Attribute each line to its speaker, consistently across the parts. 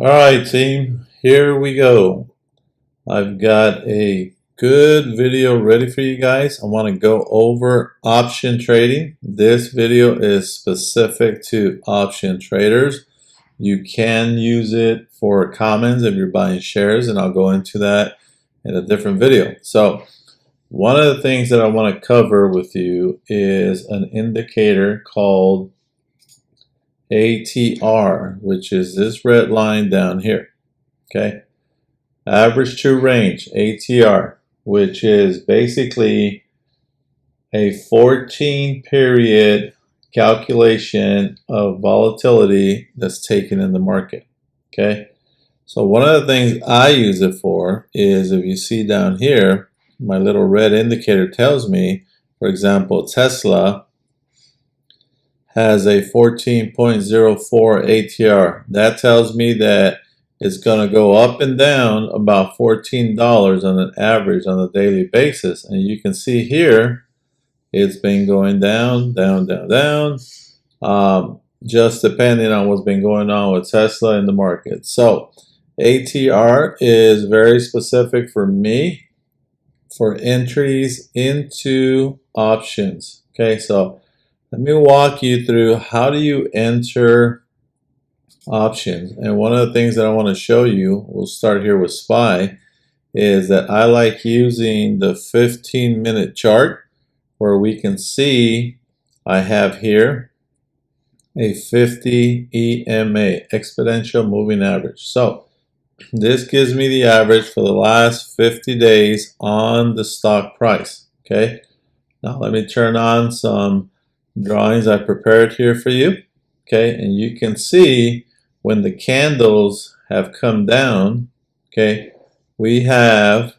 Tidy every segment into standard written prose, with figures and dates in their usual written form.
Speaker 1: All right, team, here we go. I've got a good video ready for you guys. I want to go over option trading. This video is specific to option traders. You can use it for commons if you're buying shares, and I'll go into that in a different video. So one of the things that I want to cover with you is an indicator called ATR, which is this red line down here. Okay, average true range, ATR, which is basically a 14 period calculation of volatility that's taken in the market. Okay, so one of the things I use it for is, if you see down here, my little red indicator tells me, for example, Tesla has a 14.04 ATR. That tells me that it's going to go up and down about $14 on an average on a daily basis. And you can see here, it's been going down, down, down, down, just depending on what's been going on with Tesla in the market. So ATR is very specific for me for entries into options. Okay, so let me walk you through how do you enter options. And one of the things that I want to show you, we'll start here with SPY, is that I like using the 15-minute chart, where we can see I have here a 50 EMA, exponential moving average. So this gives me the average for the last 50 days on the stock price. Okay, now let me turn on some drawings I prepared here for you. Okay, and you can see when the candles have come down, okay, we have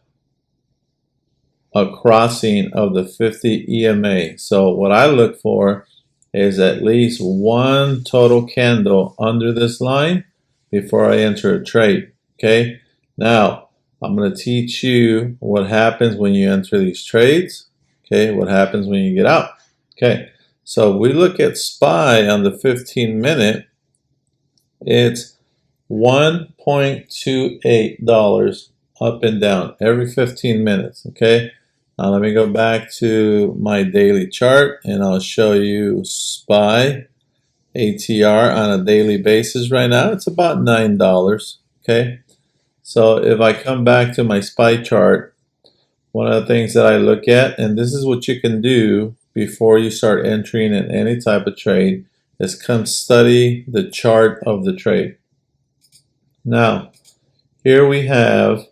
Speaker 1: a crossing of the 50 EMA. So what I look for is at least one total candle under this line before I enter a trade. Okay, now I'm going to teach you what happens when you enter these trades. Okay, what happens when you get out. Okay, so we look at SPY on the 15-minute. It's $1.28 up and down every 15 minutes. Okay, now let me go back to my daily chart and I'll show you SPY ATR on a daily basis. Right now it's about $9. Okay, so if I come back to my SPY chart, one of the things that I look at, and this is what you can do before you start entering in any type of trade, is come study the chart of the trade. Now, here we have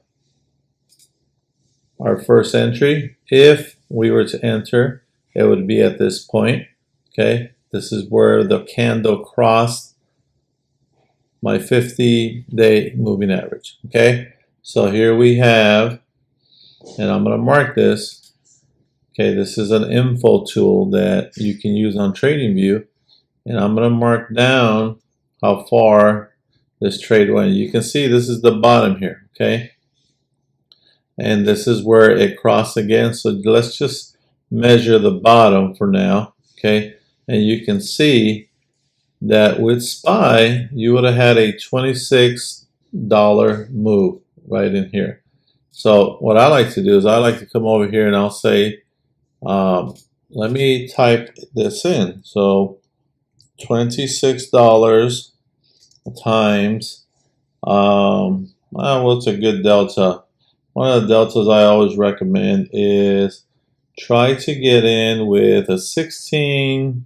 Speaker 1: our first entry. If we were to enter, it would be at this point. Okay, this is where the candle crossed my 50-day moving average. Okay, so here we have, and I'm going to mark this. Okay, this is an info tool that you can use on TradingView, and I'm going to mark down how far this trade went. You can see this is the bottom here. Okay, and this is where it crossed again. So let's just measure the bottom for now. Okay, and you can see that with SPY, you would have had a $26 move right in here. So what I like to do is I like to come over here and I'll say, let me type this in. So $26 times, what's a good delta? One of the deltas I always recommend is try to get in with a 16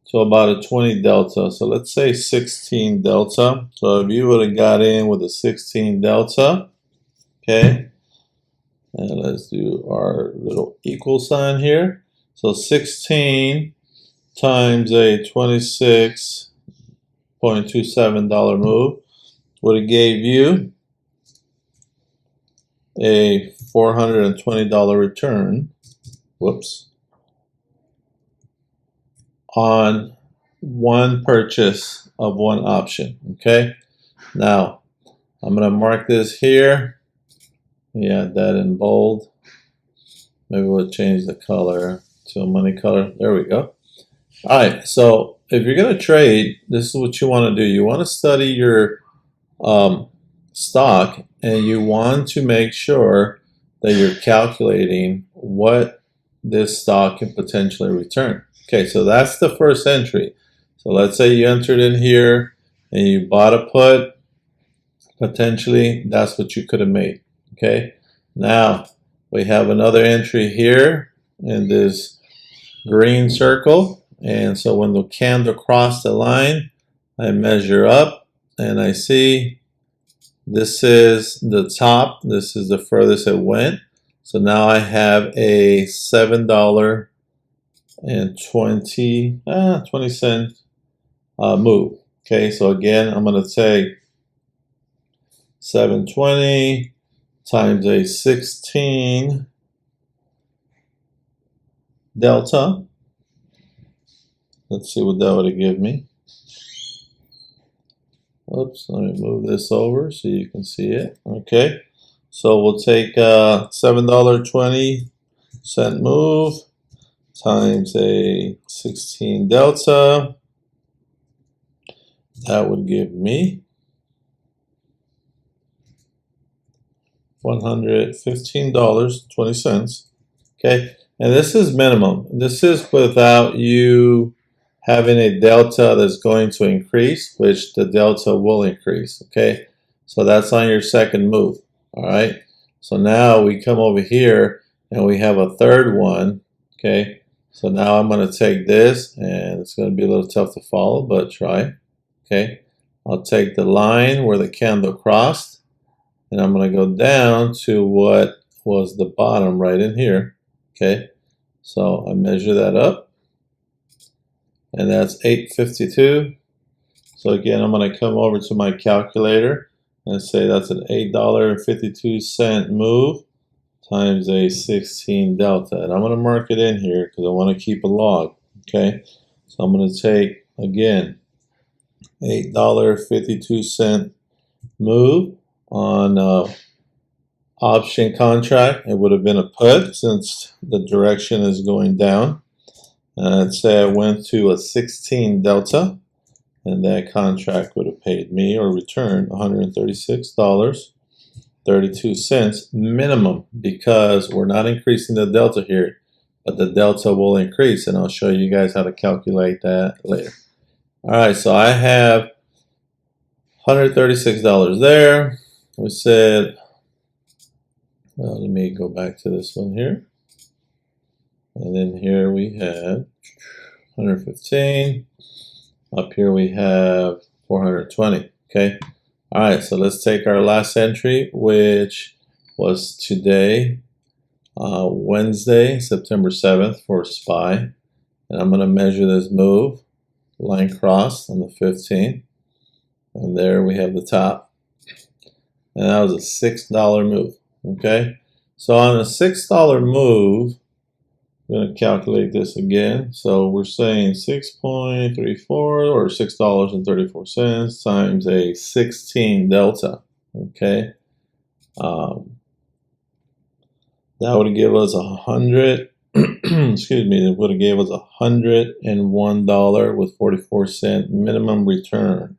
Speaker 1: to about a 20 delta. So let's say 16 delta. So if you would have got in with a 16 delta, okay, and let's do our little equal sign here. So 16 times a $26.27 move would have gave you a $420 return. Whoops. On one purchase of one option. Okay, now I'm going to mark this here. Yeah, that in bold. Maybe we'll change the color to a money color. There we go. All right, so if you're going to trade, this is what you want to do. You want to study your stock, and you want to make sure that you're calculating what this stock can potentially return. Okay, so that's the first entry. So let's say you entered in here and you bought a put, potentially that's what you could have made. Okay, now we have another entry here in this green circle, and so when the candle crossed the line, I measure up and I see this is the top, this is the furthest it went. So now I have a $7.20 move. Okay, so again, I'm going to take 720 times a 16 delta. Let's see what that would give me. Oops, let me move this over so you can see it. Okay, so we'll take $7.20 move times a 16 delta. That would give me $115.20. Okay, and this is minimum. This is without you having a delta that's going to increase, which the delta will increase. Okay, so that's on your second move. All right, so now we come over here and we have a third one. Okay, so now I'm going to take this, and it's going to be a little tough to follow, but try. Okay, I'll take the line where the candle crossed, and I'm going to go down to what was the bottom right in here. Okay, so I measure that up, and that's 852. So again, I'm going to come over to my calculator and say that's an $8.52 move times a 16 delta. And I'm going to mark it in here because I want to keep a log. Okay, so I'm going to take, again, $8.52 move on option contract. It would have been a put since the direction is going down. Let's say I went to a 16 delta, and that contract would have paid me or returned $136.32 minimum, because we're not increasing the delta here, but the delta will increase, and I'll show you guys how to calculate that later. All right, so I have $136 there. We said, well, let me go back to this one here. And then here we have 115. Up here we have 420. Okay. All right, so let's take our last entry, which was today, Wednesday, September 7th for SPY. And I'm going to measure this move, line cross on the 15th. And there we have the top. And that was a $6 move. Okay. So on a $6 move, I'm going to calculate this again. So we're saying 6.34 or $6.34 times a 16 delta. Okay. That would give us 100. Excuse me. It would have gave us $101 with 44-cent minimum return.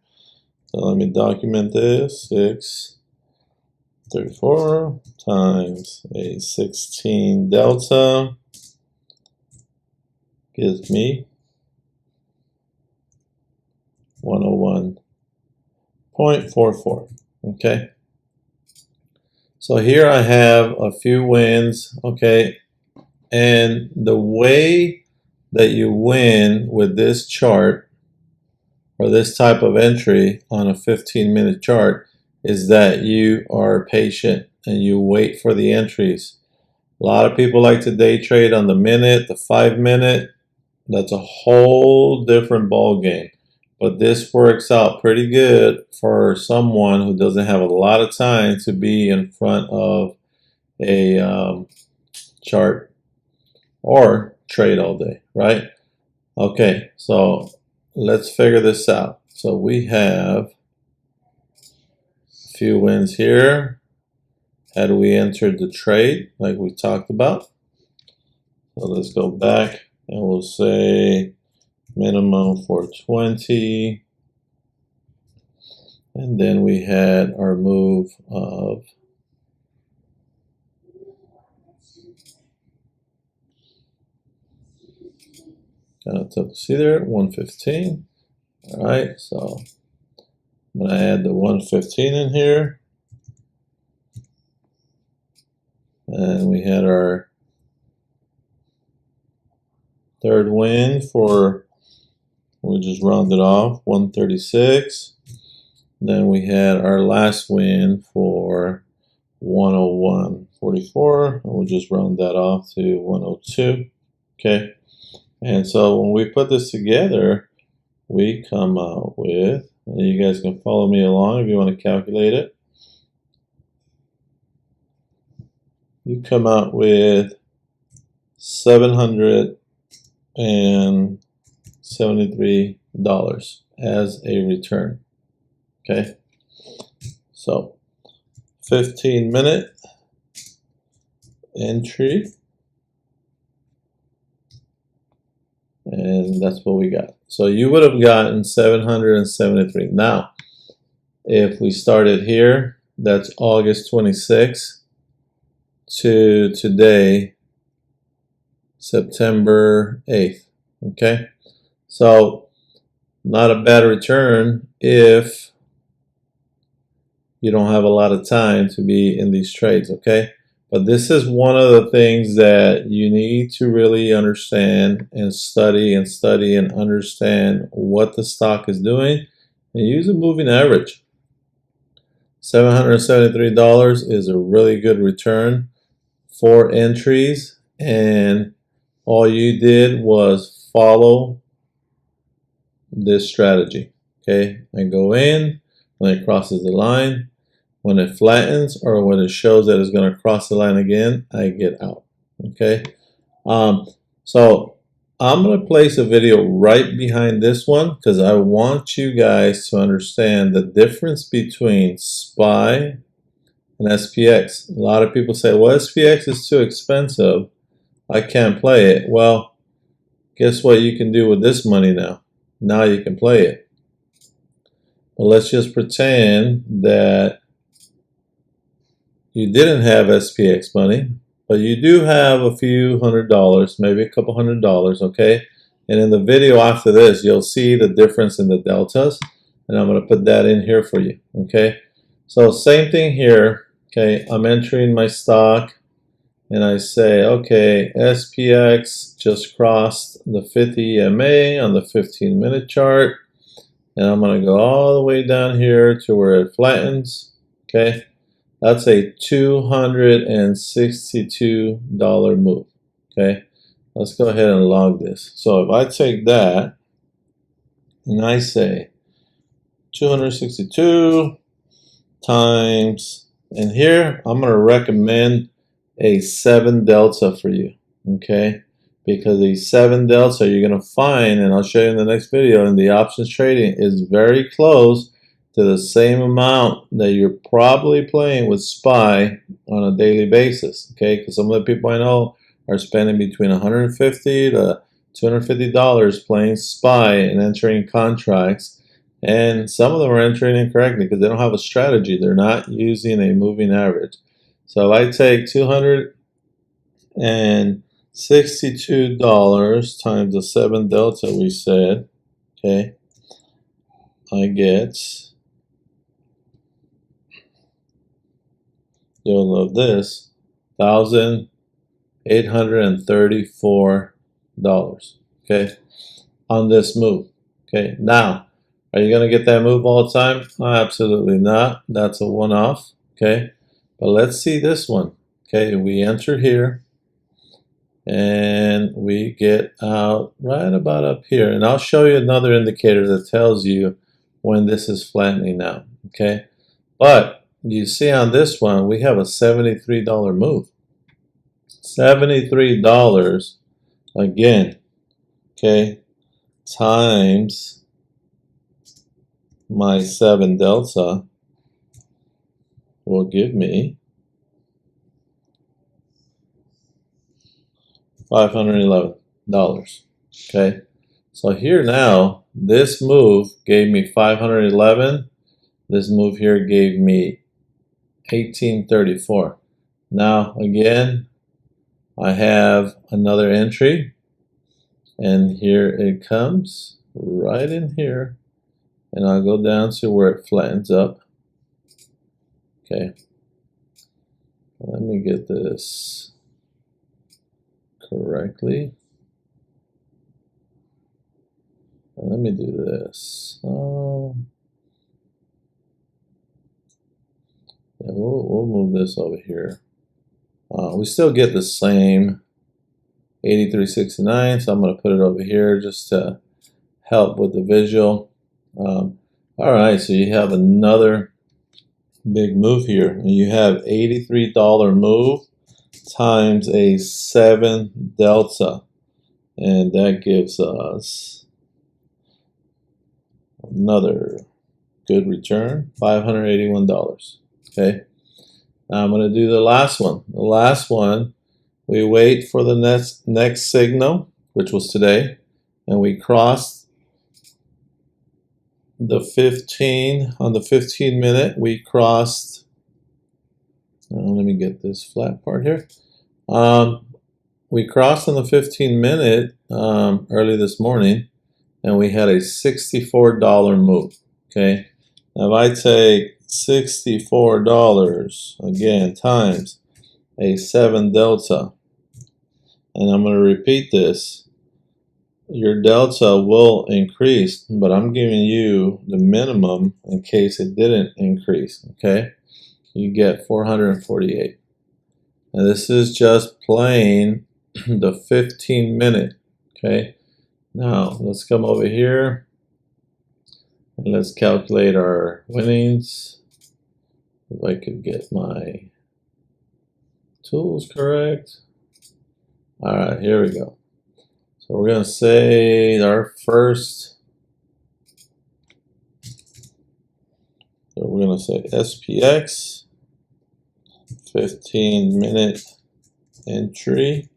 Speaker 1: So let me document this. 6.34 times a 16 delta gives me 101.44. Okay. So here I have a few wins. Okay. And the way that you win with this chart or this type of entry on a 15-minute chart is that you are patient and you wait for the entries. A lot of people like to day trade on the minute, the 5-minute. That's a whole different ball game. But this works out pretty good for someone who doesn't have a lot of time to be in front of a chart or trade all day, right? Okay, so let's figure this out. So we have a few wins here. Had we entered the trade like we talked about? So let's go back and we'll say minimum for 20 And then we had our move of kind of tough to see there, 115. All right, so I'm going to add the 115 in here. And we had our third win for, we just rounded off, 136. Then we had our last win for 101.44, and we'll just round that off to 102. Okay, and so when we put this together, we come out with, and you guys can follow me along if you want to calculate it. You come out with $773 as a return. Okay, so 15-minute entry, and that's what we got. So you would have gotten 773. Now, if we started here, that's August 26th to today, September 8th. Okay, so not a bad return if you don't have a lot of time to be in these trades, okay? But this is one of the things that you need to really understand and study and understand what the stock is doing and use a moving average. $773 is a really good return for entries, and all you did was follow this strategy, okay? I go in, when it crosses the line, when it flattens or when it shows that it's going to cross the line again, I get out, okay? So I'm going to place a video right behind this one because I want you guys to understand the difference between SPY and SPX. A lot of people say, well, SPX is too expensive, I can't play it. Well, guess what you can do with this money now? Now you can play it. But let's just pretend that you didn't have SPX money, but you do have a few $100s, maybe a couple $100s, okay? And in the video after this, you'll see the difference in the deltas, and I'm going to put that in here for you, okay? So same thing here, okay? I'm entering my stock, and I say, okay, SPX just crossed the 50 EMA on the 15-minute chart, and I'm going to go all the way down here to where it flattens, okay? That's a $262 move, okay? Let's go ahead and log this. So if I take that and I say 262 times, and here I'm going to recommend a 7 delta for you, okay? Because a 7 delta you're going to find, and I'll show you in the next video, in the options trading is very close to the same amount that you're probably playing with SPY on a daily basis, okay? Because some of the people I know are spending between $150 to $250 playing SPY and entering contracts, and some of them are entering incorrectly because they don't have a strategy. They're not using a moving average. So if I take $262 times the 7 delta we said, okay, I get, you'll love this, $1,834, okay, on this move. Okay, now, are you going to get that move all the time? Absolutely not. That's a one-off, okay? But let's see this one. Okay, we enter here, and we get out right about up here. And I'll show you another indicator that tells you when this is flattening out, okay? But you see on this one, we have a $73 move. $73 again, okay, times my 7 delta will give me $511, okay? So here now, this move gave me 511. This move here gave me 1834. Now again, I have another entry, and here it comes right in here, and I'll go down to where it flattens up. Okay, let me get this correctly. Let me do this. Yeah, we'll move this over here. We still get the same 83.69, so I'm going to put it over here just to help with the visual. All right, so you have another big move here, and you have $83 move times a 7 delta, and that gives us another good return, $581. Okay, now I'm going to do the last one. The last one, we wait for the next signal, which was today, and we crossed the 15 on the 15 minute. We crossed. Let me get this flat part here. We crossed on the 15 minute early this morning, and we had a $64 move. Okay, now if I take $64 again times a 7 delta, and I'm going to repeat this, your delta will increase, but I'm giving you the minimum in case it didn't increase. Okay, you get 448, and this is just playing the 15 minute. Okay, now let's come over here and let's calculate our winnings. If I could get my tools correct. All right, here we go. So we're going to say our first, so we're going to say SPX, 15 minute entry.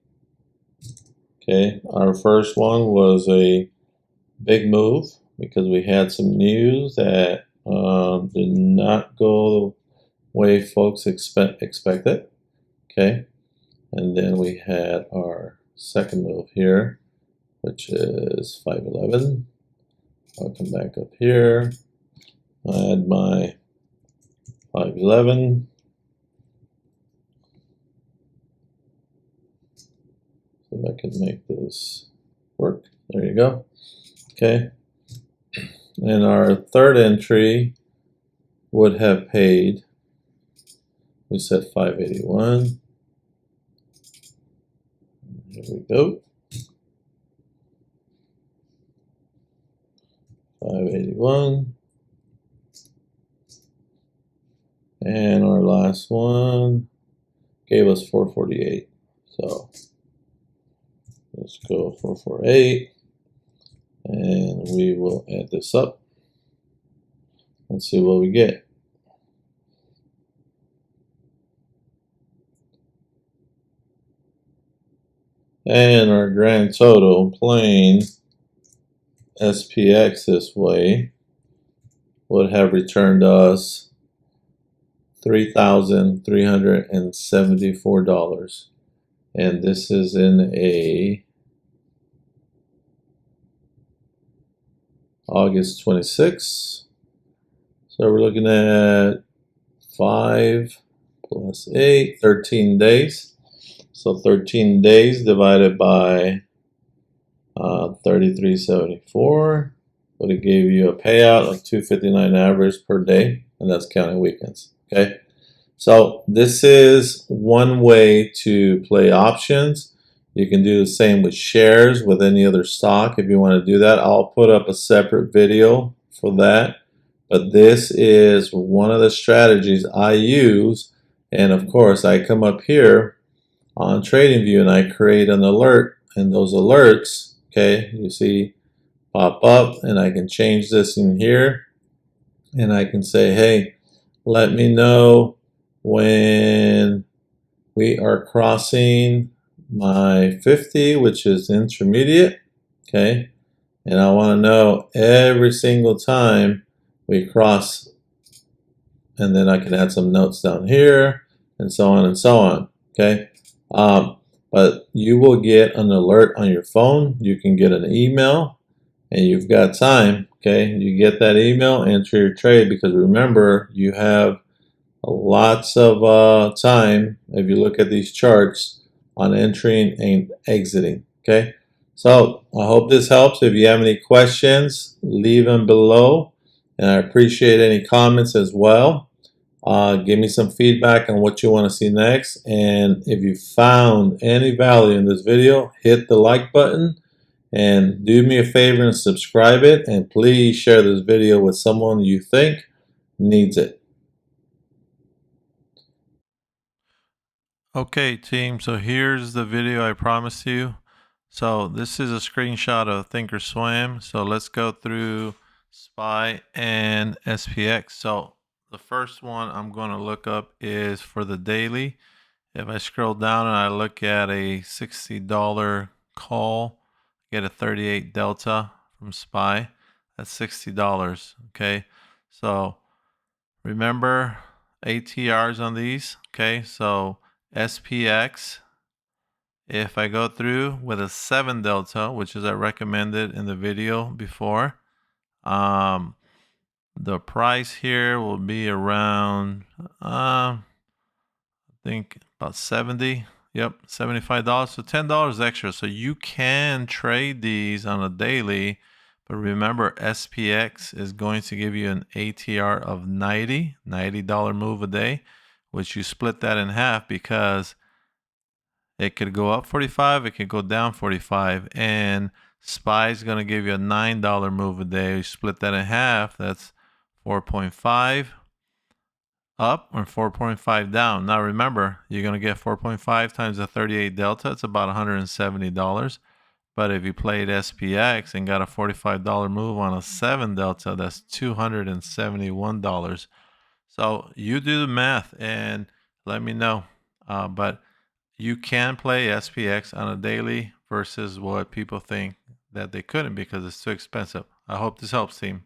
Speaker 1: Okay, our first one was a big move because we had some news that did not go the way folks expected. Okay, and then we had our second move here, which is 511. I'll come back up here. I add my 511. So if I can make this work. There you go. Okay. And our third entry would have paid, we said 581. Here we go. 581. And our last one gave us 448. So let's go 448. And we will add this up. Let's see what we get. And our grand total playing SPX this way would have returned us $3,374. And this is in a August 26th. So we're looking at 5 plus 8, 13 days. So 13 days divided by 33.74 would have gave you a payout of $259 average per day, and that's counting weekends. Okay, so this is one way to play options. You can do the same with shares, with any other stock if you want to do that. I'll put up a separate video for that. But this is one of the strategies I use. And of course, I come up here on TradingView and I create an alert. And those alerts, okay, you see pop up, and I can change this in here. And I can say, hey, let me know when we are crossing my 50, which is intermediate. Okay, and I want to know every single time we cross and then I can add some notes down here, and so on and so on. Okay, but you will get an alert on your phone. You can get an email, and you've got time. Okay, you get that email, enter your trade, because remember, you have lots of time if you look at these charts on entering and exiting. Okay, so I hope this helps. If you have any questions, leave them below, and I appreciate any comments as well. Give me some feedback on what you want to see next, and if you found any value in this video, hit the like button, and do me a favor and subscribe it, and please share this video with someone you think needs it. Okay, team, so here's the video I promised you. So this is a screenshot of Thinkorswim. So let's go through SPY and SPX. So the first one I'm going to look up is for the daily. If I scroll down and I look at a $60 call, get a 38 delta from SPY. That's $60. Okay, so remember ATRs on these. Okay, so SPX, if I go through with a 7 delta, which is I recommended in the video before, the price here will be around I think about 70. Yep, $75. So $10 extra. So you can trade these on a daily, but remember SPX is going to give you an ATR of $90 move a day, which you split that in half because it could go up 45, it could go down 45, and SPY is going to give you a $9 move a day. You split that in half, that's 4.5 up or 4.5 down. Now remember, you're going to get 4.5 times the 38 delta. It's about $170. But if you played SPX and got a $45 move on a 7 delta, that's $271. So you do the math and let me know. But you can play SPX on a daily versus what people think that they couldn't because it's too expensive. I hope this helps, team.